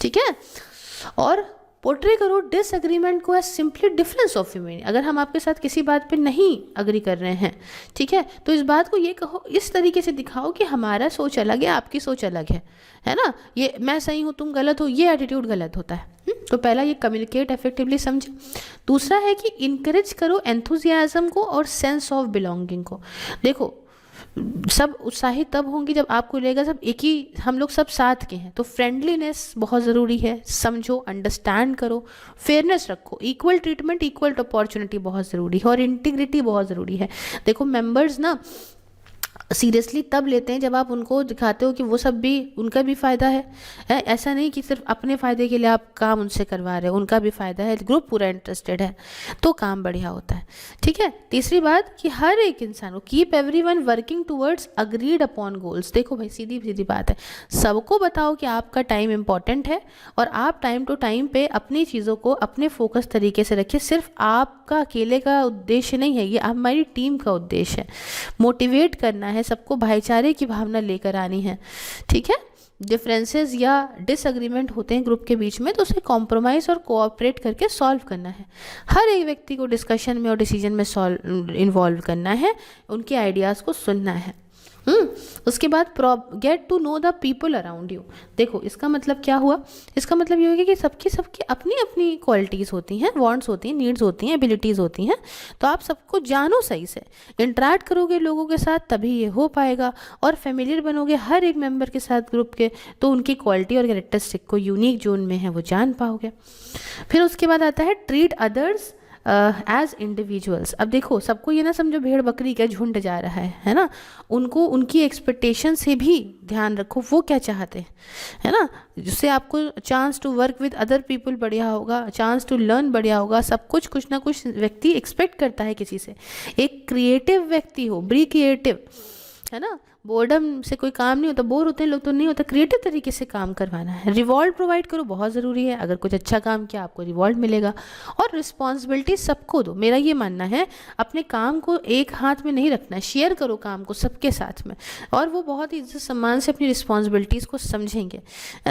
ठीक है। और पोर्ट्रे करो डिसएग्रीमेंट को as simply difference of opinion. अगर हम आपके साथ किसी बात पे नहीं अग्री कर रहे हैं, ठीक है, तो इस बात को ये कहो, इस तरीके से दिखाओ कि हमारा सोच अलग है, आपकी सोच अलग है ना, ये मैं सही हूँ तुम गलत हो, ये एटीट्यूड गलत होता है। तो पहला ये कम्युनिकेट इफेक्टिवली समझो। दूसरा है कि इनकरेज करो एंथुजियाज्म को और सेंस ऑफ बिलोंगिंग को। देखो सब उत्साहित तब होंगे जब आपको लगेगा सब एक ही, हम लोग सब साथ के हैं। तो फ्रेंडलीनेस बहुत ज़रूरी है, समझो, अंडरस्टैंड करो, फेयरनेस रखो, इक्वल ट्रीटमेंट, इक्वल अपॉर्चुनिटी बहुत ज़रूरी है, और इंटीग्रिटी बहुत ज़रूरी है। देखो मेंबर्स ना सीरियसली तब लेते हैं जब आप उनको दिखाते हो कि वो सब भी, उनका भी फ़ायदा है, ऐसा नहीं कि सिर्फ अपने फ़ायदे के लिए आप काम उनसे करवा रहे हो, उनका भी फ़ायदा है, ग्रुप पूरा इंटरेस्टेड है तो काम बढ़िया होता है, ठीक है। तीसरी बात कि हर एक इंसान को keep everyone working towards agreed upon goals. देखो भाई सीधी सीधी बात है, सबको बताओ कि आपका टाइम इंपॉर्टेंट है और आप टाइम टू टाइम पे अपनी चीज़ों को अपने फोकस तरीके से रखिए। सिर्फ आपका अकेले का उद्देश्य नहीं है, ये हमारी टीम का उद्देश्य है। मोटिवेट करना है, सबको भाईचारे की भावना लेकर आनी है, ठीक है। डिफरेंसेस या डिसएग्रीमेंट होते हैं ग्रुप के बीच में तो उसे कॉम्प्रोमाइज़ और कोऑपरेट करके सॉल्व करना है। हर एक व्यक्ति को डिस्कशन में और डिसीजन में इन्वॉल्व करना है, उनके आइडियाज़ को सुनना है। उसके बाद get to know the people around you. देखो इसका मतलब क्या हुआ, इसका मतलब ये होगा कि सबकी अपनी अपनी क्वालिटीज़ होती हैं, वांट्स होती हैं, नीड्स होती हैं, एबिलिटीज़ होती हैं, तो आप सबको जानो सही से, इंटरेक्ट करोगे लोगों के साथ तभी ये हो पाएगा। और फेमिलियर बनोगे हर एक मेंबर के साथ ग्रुप के, तो उनकी क्वालिटी और कैरेक्टरिस्टिक को यूनिक जोन में है वो जान पाओगे। फिर उसके बाद आता है ट्रीट अदर्स एज इंडिविजुअल्स। अब देखो सबको ये ना समझो भेड़ बकरी का झुंड जा रहा है ना, उनको उनकी एक्सपेक्टेशन से भी ध्यान रखो, वो क्या चाहते हैं, है ना, जिससे आपको chance to work with other people बढ़िया होगा, चांस टू लर्न बढ़िया होगा। सब कुछ ना कुछ व्यक्ति एक्सपेक्ट करता है किसी से। एक क्रिएटिव व्यक्ति हो, बी क्रिएटिव, है ना, बोर्डम से कोई काम नहीं होता, बोर होते हैं लोग तो नहीं होता, क्रिएटिव तरीके से काम करवाना है। रिवॉर्ड प्रोवाइड करो, बहुत ज़रूरी है, अगर कुछ अच्छा काम किया आपको रिवॉर्ड मिलेगा। और रिस्पॉन्सिबिलिटी सबको दो, मेरा ये मानना है अपने काम को एक हाथ में नहीं रखना है, शेयर करो काम को सबके साथ में, और वो बहुत ही इज्जत सम्मान से अपनी रिस्पॉन्सिबिलिटीज़ को समझेंगे,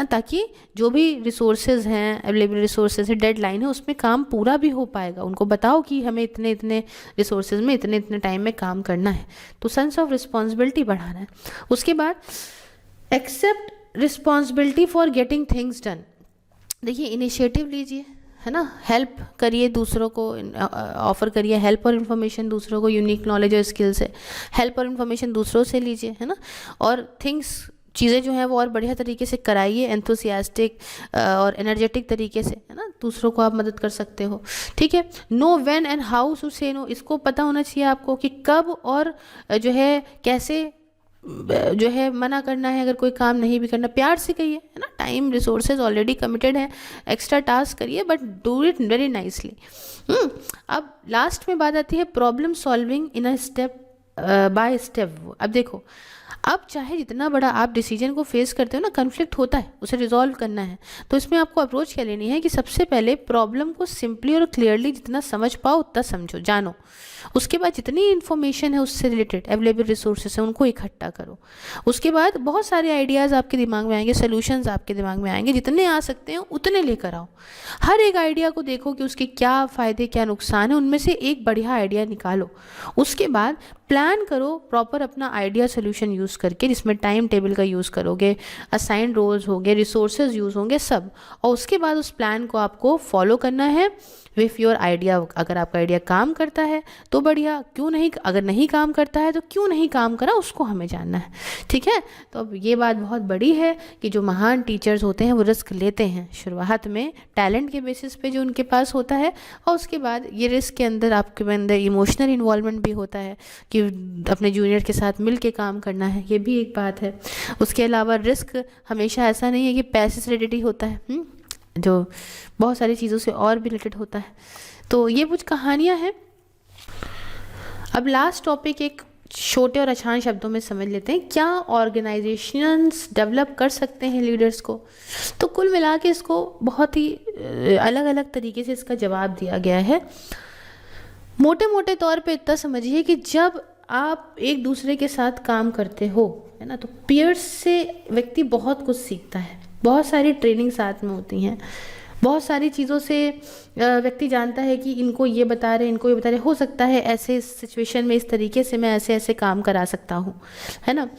ताकि जो भी रिसोर्सेज हैं, अवेलेबल रिसोर्सेज है, डेडलाइन है, उसमें काम पूरा भी हो पाएगा। उनको बताओ कि हमें इतने इतने रिसोर्सेज में इतने इतने टाइम में काम करना है, तो सेंस ऑफ रिस्पॉन्सिबिलिटी बढ़ाना है। उसके बाद accept responsibility for getting things done. देखिए इनिशिएटिव लीजिए, है ना, हेल्प करिए दूसरों को, ऑफर करिए हेल्प और इन्फॉर्मेशन दूसरों को, यूनिक नॉलेज और स्किल से हेल्प और इन्फॉर्मेशन दूसरों से लीजिए, है ना, और थिंग्स चीज़ें जो हैं वो और बढ़िया तरीके से कराइए, एंथुसियास्टिक और एनर्जेटिक तरीके से, है ना, दूसरों को आप मदद कर सकते हो, ठीक है। Know when and how to say no, इसको पता होना चाहिए आपको कि कब और जो है कैसे जो है मना करना है। अगर कोई काम नहीं भी करना, प्यार से कहिए, है ना, टाइम रिसोर्सेज ऑलरेडी कमिटेड है, एक्स्ट्रा टास्क करिए but do it very nicely. अब लास्ट में बात आती है problem solving in a step by step. अब देखो अब चाहे जितना बड़ा आप डिसीजन को फेस करते हो ना, कन्फ्लिक्ट होता है, उसे रिजॉल्व करना है, तो इसमें आपको अप्रोच क्या लेनी है कि सबसे पहले प्रॉब्लम को सिंपली और क्लियरली जितना समझ पाओ उतना समझो, जानो। उसके बाद जितनी इन्फॉर्मेशन है उससे रिलेटेड अवेलेबल रिसोर्सेस है उनको इकट्ठा करो। उसके बाद बहुत सारे आइडियाज़ आपके दिमाग में आएंगे, सोल्यूशंस आपके दिमाग में आएंगे, जितने आ सकते हैं उतने लेकर आओ। हर एक आइडिया को देखो कि उसके क्या फ़ायदे क्या नुकसान है, उनमें से एक बढ़िया आइडिया निकालो। उसके बाद प्लान करो प्रॉपर अपना आइडिया सोल्यूशन यूज़ करके, जिसमें टाइम टेबल का यूज़ करोगे, असाइंड रोल्स होंगे, रिसोर्सेज यूज़ होंगे सब। और उसके बाद उस प्लान को आपको फॉलो करना है विथ योर आइडिया। अगर आपका आइडिया काम करता है तो बढ़िया, क्यों नहीं, अगर नहीं काम करता है तो क्यों नहीं काम करा उसको हमें जानना है, ठीक है। तो अब ये बात बहुत बड़ी है कि जो महान टीचर्स होते हैं वो रिस्क लेते हैं शुरुआत में टैलेंट के बेसिस पे जो उनके पास होता है, और उसके बाद ये रिस्क के अंदर आपके अंदर इमोशनल इन्वॉल्वमेंट भी होता है कि अपने जूनियर के साथ मिल के काम करना है, ये भी एक बात है। उसके अलावा रिस्क हमेशा ऐसा नहीं है कि पैसे से रिलेटेड ही होता है, जो बहुत सारी चीज़ों से और भी रिलेटेड होता है। तो ये कुछ कहानियाँ हैं। अब लास्ट टॉपिक एक छोटे और आसान शब्दों में समझ लेते हैं, क्या ऑर्गेनाइजेशंस डेवलप कर सकते हैं लीडर्स को। तो कुल मिला के इसको बहुत ही अलग अलग तरीके से इसका जवाब दिया गया है। मोटे मोटे तौर पे इतना समझिए कि जब आप एक दूसरे के साथ काम करते हो, है ना, तो पीयर्स से व्यक्ति बहुत कुछ सीखता है। बहुत सारी ट्रेनिंग साथ में होती हैं, बहुत सारी चीज़ों से व्यक्ति जानता है कि इनको ये बता रहे, इनको ये बता रहे, हो सकता है ऐसे सिचुएशन में इस तरीके से मैं ऐसे ऐसे काम करा सकता हूँ, है ना।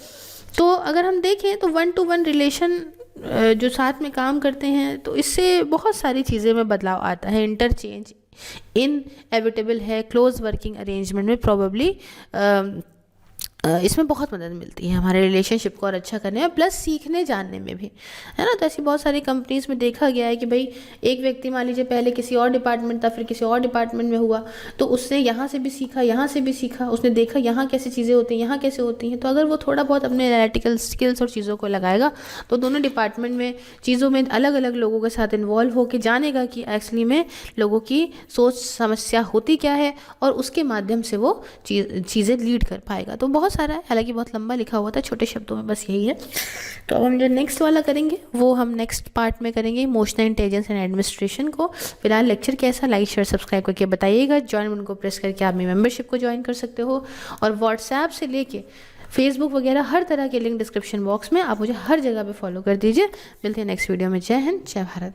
तो अगर हम देखें तो 1-to-1 रिलेशन जो साथ में काम करते हैं तो इससे बहुत सारी चीज़ें में बदलाव आता है। इंटरचेंज इनएविटेबल है, क्लोज वर्किंग अरेंजमेंट में प्रॉबेबली इसमें बहुत मदद मिलती है हमारे रिलेशनशिप को और अच्छा करने में, प्लस सीखने जानने में भी, है ना। तो ऐसी बहुत सारी कंपनीज में देखा गया है कि भाई एक व्यक्ति मान लीजिए पहले किसी और डिपार्टमेंट था, फिर किसी और डिपार्टमेंट में हुआ, तो उसने यहाँ से भी सीखा, यहाँ से भी सीखा, उसने देखा यहाँ कैसी चीज़ें होती हैं, यहाँ कैसे होती हैं। तो अगर वो थोड़ा बहुत अपने एनालिटिकल स्किल्स और चीज़ों को लगाएगा तो दोनों डिपार्टमेंट में चीज़ों में अलग अलग लोगों के साथ इन्वॉल्व होकर जानेगा कि एक्चुअली में लोगों की सोच समस्या होती क्या है, और उसके माध्यम से वो चीज़ें लीड कर पाएगा। तो बहुत सारा है, हालांकि बहुत लंबा लिखा हुआ था, छोटे शब्दों में बस यही है। तो अब हम जो नेक्स्ट वाला करेंगे वो हम नेक्स्ट पार्ट में करेंगे, इमोशनल इंटेलिजेंस एंड एडमिनिस्ट्रेशन को। फिलहाल लेक्चर कैसा, लाइक शेयर सब्सक्राइब करके बताइएगा। ज्वाइन बटन को प्रेस करके आप मेरी मेंबरशिप को ज्वाइन कर सकते हो, और व्हाट्सएप से लेके फेसबुक वगैरह हर तरह के लिंक डिस्क्रिप्शन बॉक्स में, आप मुझे हर जगह पे फॉलो कर दीजिए। मिलते हैं नेक्स्ट वीडियो में। जय हिंद, जय भारत।